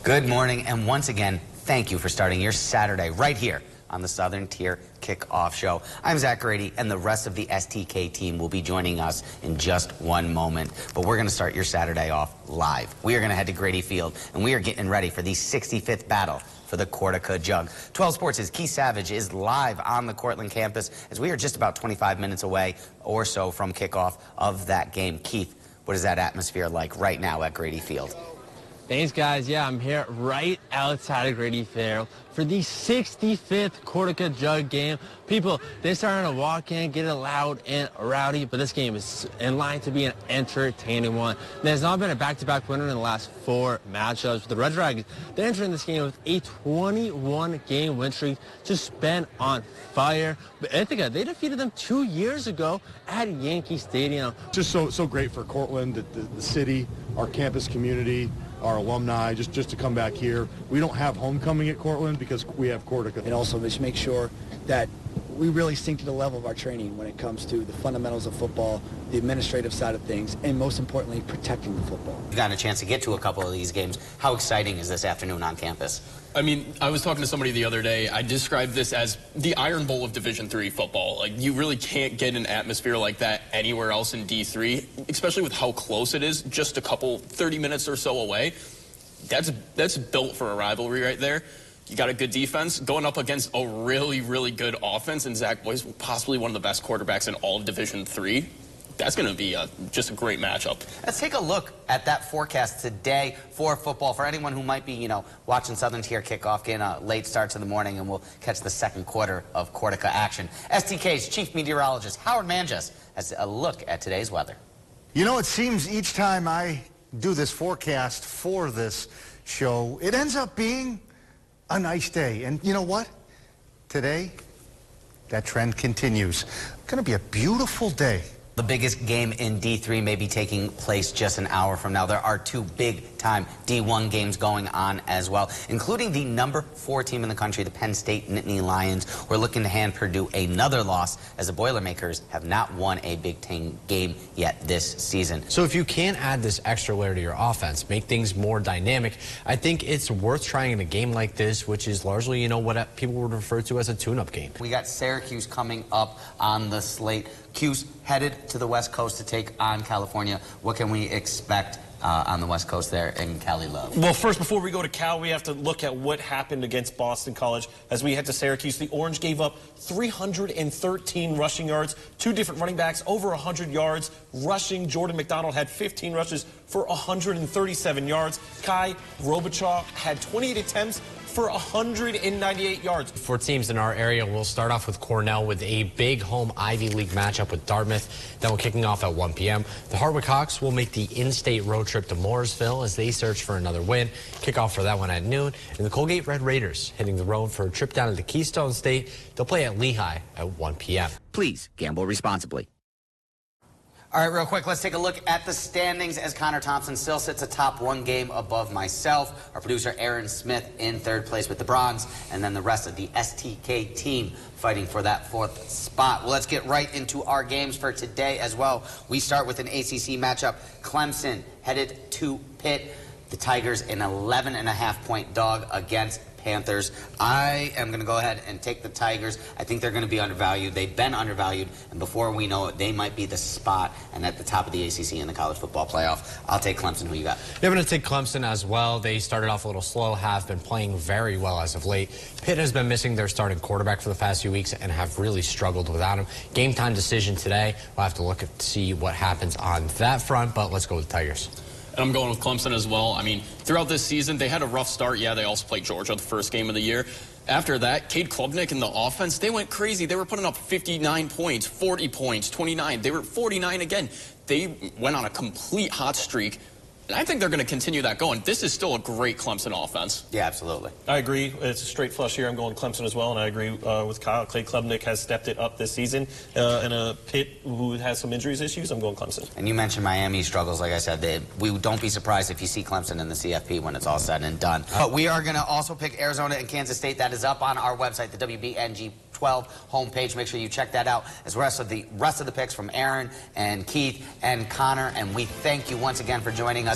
Good morning, and once again, thank you for starting your Saturday right here on the Southern Tier Kickoff Show. I'm Zach Grady, and the rest of the STK team will be joining us in just one moment. But we're going to start your Saturday off live. We are going to head to Grady Field, and we are getting ready for the 65th battle for the Cortaca Jug. 12 Sports' Keith Savage is live on the Cortland campus as we are just about 25 minutes away or so from kickoff of that game. Keith, what is that atmosphere like right now at Grady Field? Thanks, guys. Yeah, I'm here right outside of Grady Field for the 65th Cortaca Jug game. People, they're starting to walk in, get it loud and rowdy, but this game is in line to be an entertaining one. There's not been a back-to-back winner in the last 4 matchups. The Red Dragons, they're entering this game with a 21-game win streak, just been on fire. But Ithaca, they defeated them 2 years ago at Yankee Stadium. Just so great for Cortland, the city, our campus community, our alumni, just to come back here. We don't have homecoming at Cortland because we have Cortaca. And also just make sure that we really sink to the level of our training when it comes to the fundamentals of football, the administrative side of things, and most importantly, protecting the football. You've gotten a chance to get to a couple of these games. How exciting is this afternoon on campus? I mean, I was talking to somebody the other day. I described this as the Iron Bowl of Division III football. Like, you really can't get an atmosphere like that anywhere else in D3, especially with how close it is, just a couple 30 minutes or so away. That's built for a rivalry right there. You got a good defense going up against a really, really good offense, and Zach Boyce, possibly one of the best quarterbacks in all of Division III. That's going to be just a great matchup. Let's take a look at that forecast today for football. For anyone who might be, watching Southern Tier Kickoff, getting a late start to the morning, and we'll catch the second quarter of Cortaca action. STK's Chief Meteorologist, Howard Manges, has a look at today's weather. You know, it seems each time I do this forecast for this show, it ends up being a nice day. And you know what? Today, that trend continues. It's going to be a beautiful day. The biggest game in D3 may be taking place just an hour from now. There are 2 big-time D1 games going on as well, including the number 4 team in the country, the Penn State Nittany Lions. We're looking to hand Purdue another loss as the Boilermakers have not won a Big Ten game yet this season. So if you can add this extra layer to your offense, make things more dynamic, I think it's worth trying in a game like this, which is largely, what people would refer to as a tune-up game. We got Syracuse coming up on the slate. Cuse headed to the West Coast to take on California. What can we expect on the West Coast there in Cali Love? Well, first, before we go to Cal, we have to look at what happened against Boston College. As we head to Syracuse, the Orange gave up 313 rushing yards. 2 different running backs, over 100 yards rushing. Jordan McDonald had 15 rushes for 137 yards. Kai Robichaud had 28 attempts for 198 yards. For teams in our area, we'll start off with Cornell with a big home Ivy League matchup with Dartmouth. Then we're kicking off at 1 p.m. The Hardwick Hawks will make the in-state road trip to Mooresville as they search for another win. Kickoff for that one at noon. And the Colgate Red Raiders hitting the road for a trip down to the Keystone State. They'll play at Lehigh at 1 p.m. Please gamble responsibly. All right, real quick, let's take a look at the standings as Connor Thompson still sits atop 1 game above myself. Our producer, Aaron Smith, in 3rd place with the bronze, and then the rest of the STK team fighting for that 4th spot. Well, let's get right into our games for today as well. We start with an ACC matchup. Clemson headed to Pitt. The Tigers an 11.5-point dog against Panthers. I am going to go ahead and take the Tigers. I think they're going to be undervalued. They've been undervalued, and before we know it, they might be the spot and at the top of the ACC in the college football playoff. I'll take Clemson. Who you got? Yeah, I'm going to take Clemson as well. They started off a little slow, have been playing very well as of late. Pitt has been missing their starting quarterback for the past few weeks and have really struggled without him. Game time decision today. We'll have to look at see what happens on that front, but let's go with the Tigers. And I'm going with Clemson as well. I mean, throughout this season, they had a rough start. Yeah, they also played Georgia the first game of the year. After that, Cade Klubnik and the offense, they went crazy. They were putting up 59 points, 40 points, 29. They were 49 again. They went on a complete hot streak. And I think they're going to continue that going. This is still a great Clemson offense. Yeah, absolutely. I agree. It's a straight flush here. I'm going Clemson as well, and I agree with Kyle. Clay Klubnik has stepped it up this season. And a Pitt who has some injuries issues, I'm going Clemson. And you mentioned Miami struggles, like I said. We don't be surprised if you see Clemson in the CFP when it's all said and done. But we are going to also pick Arizona and Kansas State. That is up on our website, the WBNG 12 homepage. Make sure you check that out, as rest of the picks from Aaron and Keith and Connor. And we thank you once again for joining us.